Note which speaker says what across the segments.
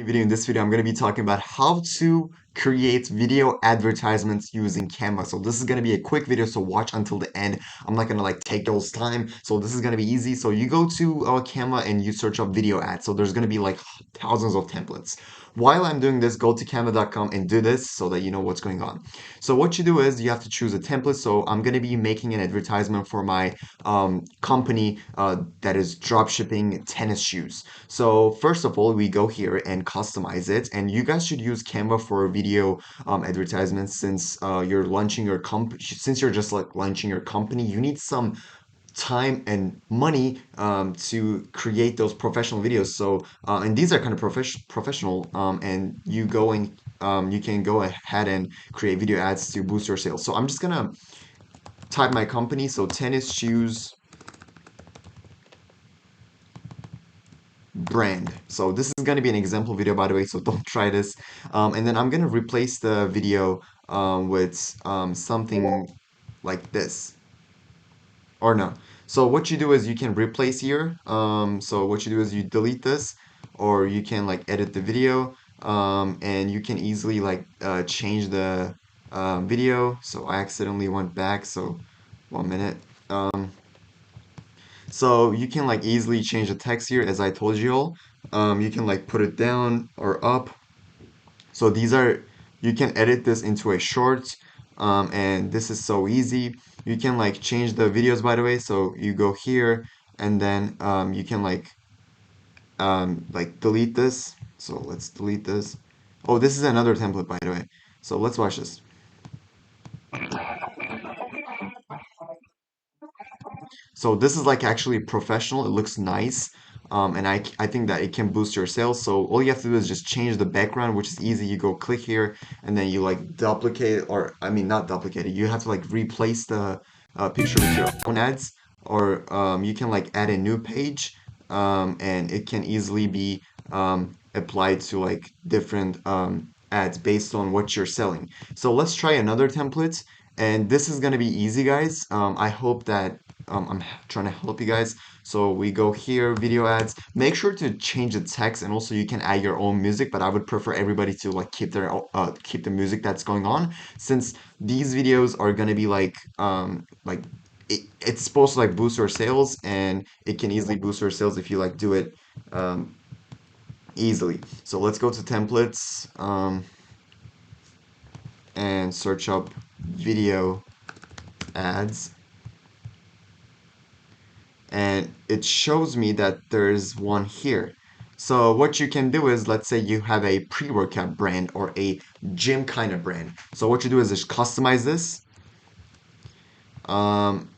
Speaker 1: Video. In this video, I'm going to be talking about how to create video advertisements using Canva. So this is going to be a quick video, so watch until the end. I'm not going to like take those time. So this is going to be easy. So you go to Canva and you search up video ads. So there's going to be like thousands of templates. While I'm doing this, go to canva.com and do this so that you know what's going on. So what you do is you have to choose a template. So I'm going to be making an advertisement for my company that is drop shipping tennis shoes. So first of all, we go here and customize it, and you guys should use Canva for video advertisements since you're launching your company. Since you're just like launching your company, you need some time and money to create those professional videos. So and these are kind of professional, and you can go ahead and create video ads to boost your sales. So I'm just gonna type my company, so tennis shoes brand. So this is going to be an example video, by the way, so don't try this. And then I'm going to replace the video with something like this. Or no. So what you do is you can replace here. So what you do is you delete this, or you can like edit the video, and you can easily like change the video. So I accidentally went back, so 1 minute. So you can like easily change the text here, as I told you all. You can like put it down or up. So these are, you can edit this into a short, and this is so easy. You can like change the videos, by the way. So you go here, and then you can like delete this. So let's delete this. Oh, this is another template, by the way. So let's watch this. So this is like actually professional. It looks nice. And I think that it can boost your sales. So all you have to do is just change the background, which is easy. You go click here and then you like duplicate, or I mean, not duplicate it. You have to like replace the picture with your own ads, or you can like add a new page, and it can easily be applied to like different ads based on what you're selling. So let's try another template. And this is going to be easy, guys. I hope that I'm trying to help you guys. So we go here, video ads. Make sure to change the text, and also you can add your own music. But I would prefer everybody to like keep the music that's going on, since these videos are gonna be like it's supposed to like boost your sales, and it can easily boost your sales if you like do it um, easily. So let's go to templates and search up video ads. And it shows me that there's one here. So what you can do is, let's say you have a pre-workout brand or a gym kind of brand. So what you do is just customize this, um,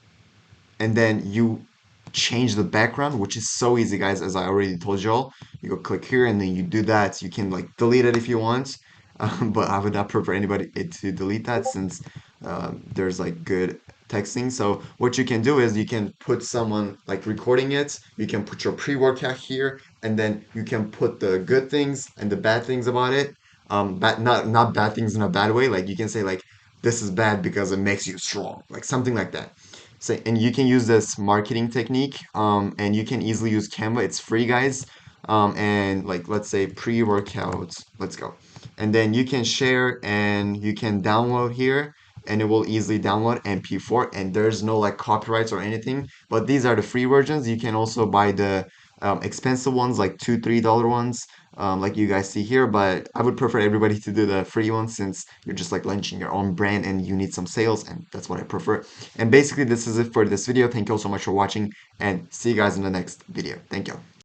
Speaker 1: and then you change the background, which is so easy, guys, as I already told you all. You go click here and then you do that. You can like delete it if you want, but I would not prefer anybody to delete that, since there's like good texting. So what you can do is you can put someone like recording it. You can put your pre-workout here, and then you can put the good things and the bad things about it. Not bad things in a bad way. Like you can say like, this is bad because it makes you strong, like something like that. So, and you can use this marketing technique, and you can easily use Canva. It's free, guys. And like, let's say pre-workout, let's go. And then you can share and you can download here, and it will easily download MP4, and there's no like copyrights or anything. But these are the free versions. You can also buy the expensive ones, like $2, $3 ones, like you guys see here. But I would prefer everybody to do the free ones, since you're just like launching your own brand and you need some sales, and that's what I prefer. And basically, this is it for this video. Thank you all so much for watching, and see you guys in the next video. Thank you.